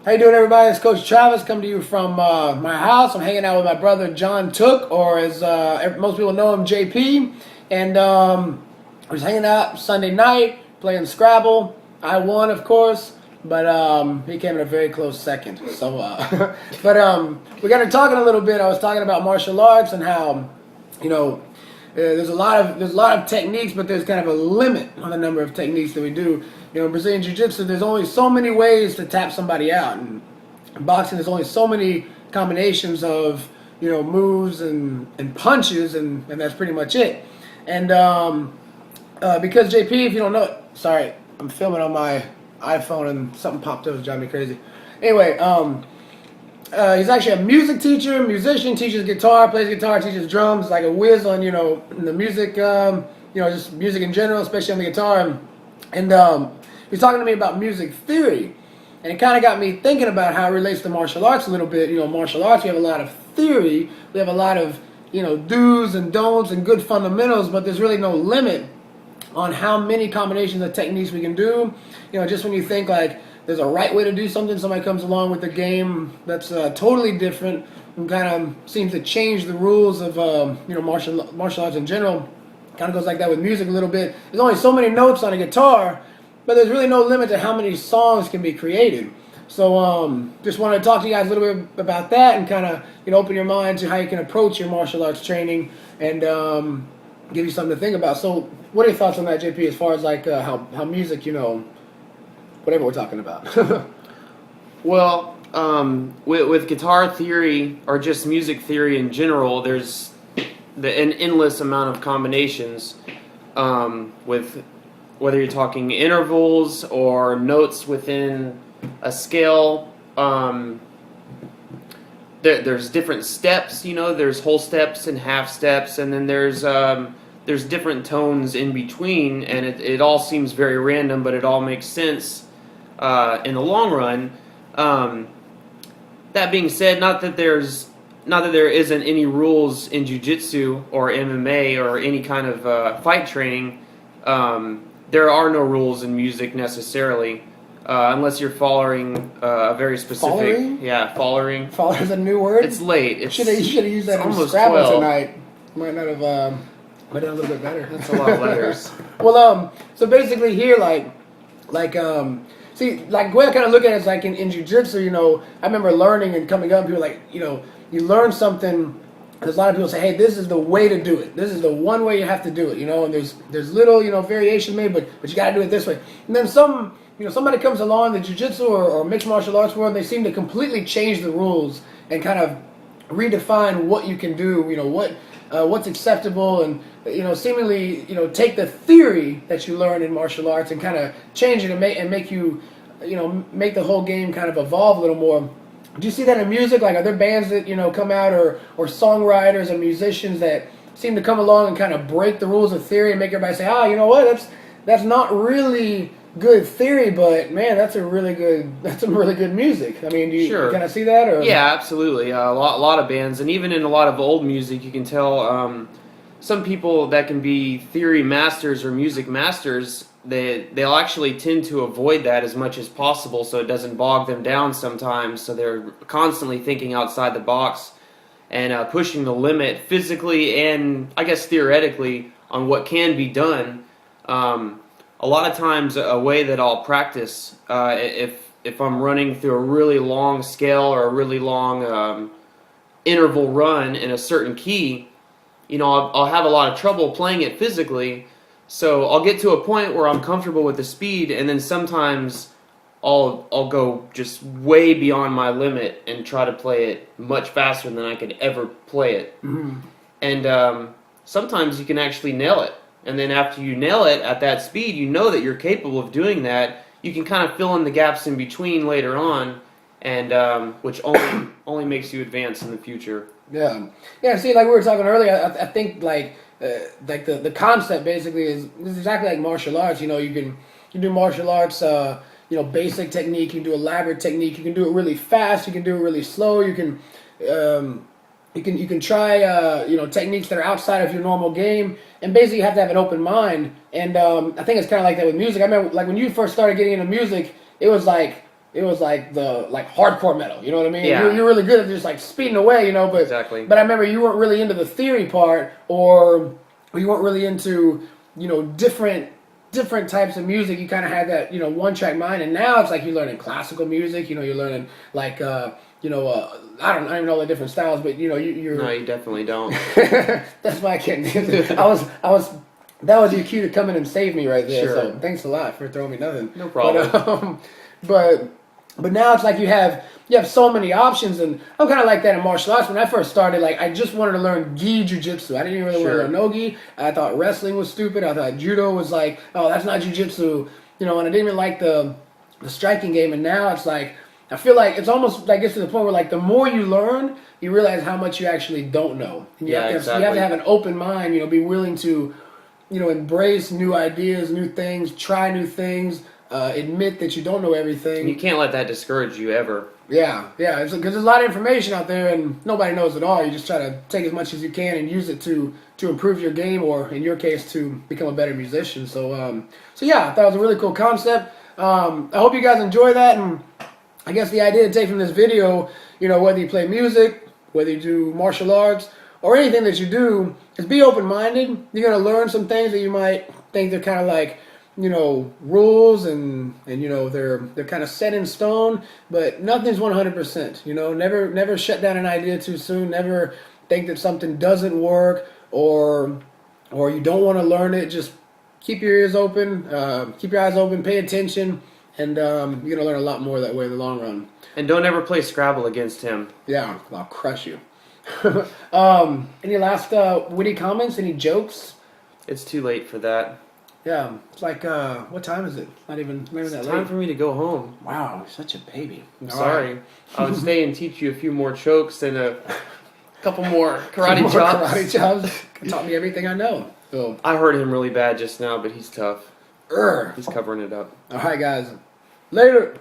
How you doing, everybody? It's Coach Travis coming to you from my house. I'm hanging out with my brother John Tooke, or as most people know him, JP. And we're just hanging out Sunday night, playing Scrabble. I won, of course, but he came in a very close second. So, we got to talking a little bit. I was talking about martial arts and how, there's a lot of techniques, but there's kind of a limit on the number of techniques that we do. In Brazilian Jiu-jitsu, there's only so many ways to tap somebody out. And in boxing, there's only so many combinations of, moves and punches, and that's pretty much it. And because JP, if you don't know it, sorry, I'm filming on my iPhone and something popped up, it was driving me crazy. Anyway, he's actually a music teacher, musician, teaches guitar, plays guitar, teaches drums, like a whiz on, the music, just music in general, especially on the guitar. And he's talking to me about music theory. And it kind of got me thinking about how it relates to martial arts a little bit. Martial arts, we have a lot of theory. We have a lot of, do's and don'ts and good fundamentals, but there's really no limit on how many combinations of techniques we can do. Just when you think like there's a right way to do something, somebody comes along with a game that's totally different and kind of seems to change the rules of martial arts in general. Kind of goes like that with music a little bit. There's only so many notes on a guitar, but there's really no limit to how many songs can be created. So just wanted to talk to you guys a little bit about that and kind of open your mind to how you can approach your martial arts training and give you something to think about. So what are your thoughts on that, JP, as far as like how music, whatever we're talking about? Well, with guitar theory or just music theory in general, there's an endless amount of combinations with whether you're talking intervals or notes within a scale. There's different steps, there's whole steps and half steps, and then there's different tones in between, and it all seems very random, but it all makes sense in the long run. That being said, not that there isn't any rules in jiu-jitsu or MMA or any kind of fight training. There are no rules in music necessarily, unless you're following a very specific... Following? Yeah, following. Following is a new word? It's late. You should have used that in Scrabble tonight. Might not have... might have done a little bit better. That's a lot of letters. Well, so basically here, see, like the way I kind of look at it is like in jiu-jitsu, I remember learning and coming up, people like, you learn something, there's a lot of people say, hey, this is the way to do it. This is the one way you have to do it, and there's little, variation made, but you got to do it this way. And then somebody comes along in the jiu-jitsu or mixed martial arts world, and they seem to completely change the rules and kind of redefine what you can do, what's acceptable, and seemingly take the theory that you learn in martial arts and kind of change it and make you make the whole game kind of evolve a little more. Do you see that in music? Like, are there bands that come out or songwriters and musicians that seem to come along and kind of break the rules of theory and make everybody say, you know what, that's not really good theory, but man, that's some really good music. I mean, do you Sure. kind of see that? Or? Yeah, absolutely. A lot of bands, and even in a lot of old music, you can tell some people that can be theory masters or music masters, they'll actually tend to avoid that as much as possible so it doesn't bog them down sometimes. So they're constantly thinking outside the box and pushing the limit physically and, I guess, theoretically on what can be done. A lot of times a way that I'll practice, if I'm running through a really long scale or a really long interval run in a certain key, I'll have a lot of trouble playing it physically. So I'll get to a point where I'm comfortable with the speed, and then sometimes I'll go just way beyond my limit and try to play it much faster than I could ever play it. Mm-hmm. And sometimes you can actually nail it. And then after you nail it at that speed, you know that you're capable of doing that. You can kind of fill in the gaps in between later on, and which only makes you advance in the future. Yeah. See, like we were talking earlier, I think like the concept basically is exactly like martial arts. You can do martial arts. Basic technique. You can do elaborate technique. You can do it really fast. You can do it really slow. You can try techniques that are outside of your normal game, and basically you have to have an open mind. And I think it's kind of like that with music. I remember like when you first started getting into music, it was like it was like the hardcore metal. You know what I mean? Yeah. You're really good at just like speeding away, you know. But Exactly. But I remember you weren't really into the theory part, or you weren't really into different types of music. You kind of had that one track mind, and now it's like you're learning classical music. You're learning like I don't even know the different styles, but you're. No, you definitely don't. That's why I can't do it. That was your cue to come in and save me right there. Sure. So thanks a lot for throwing me nothing. No problem. But now it's like you have so many options, and I'm kind of like that in martial arts. When I first started, like I just wanted to learn gi jiu-jitsu. I didn't even really want to learn no gi. I thought wrestling was stupid. I thought judo was like, oh, that's not jiu-jitsu. And I didn't even like the striking game. And now it's like I feel like it's almost like gets to the point where like the more you learn, you realize how much you actually don't know. And you have to have an open mind. Be willing to embrace new ideas, new things, try new things. Admit that you don't know everything. You can't let that discourage you ever. Yeah, because there's a lot of information out there and nobody knows it all. You just try to take as much as you can and use it to improve your game, or in your case, to become a better musician. So yeah, I thought it was a really cool concept. I hope you guys enjoy that, and I guess the idea to take from this video, whether you play music, whether you do martial arts, or anything that you do, is be open-minded. You're going to learn some things that you might think they're kind of like, rules and they're kind of set in stone, but nothing's 100%. Never shut down an idea too soon. Never think that something doesn't work or you don't want to learn it. Just keep your ears open, keep your eyes open, pay attention, and you're gonna learn a lot more that way in the long run. And don't ever play Scrabble against him. Yeah, I'll crush you. Any last witty comments? Any jokes? It's too late for that. Yeah, it's like, what time is it? Not even that late. It's time for me to go home. Wow, you're such a baby. I'm sorry. Right. I would stay and teach you a few more chokes and a couple more karate chops. Karate chops. Taught me everything I know. So I hurt him really bad just now, but he's tough. He's covering it up. All right, guys. Later.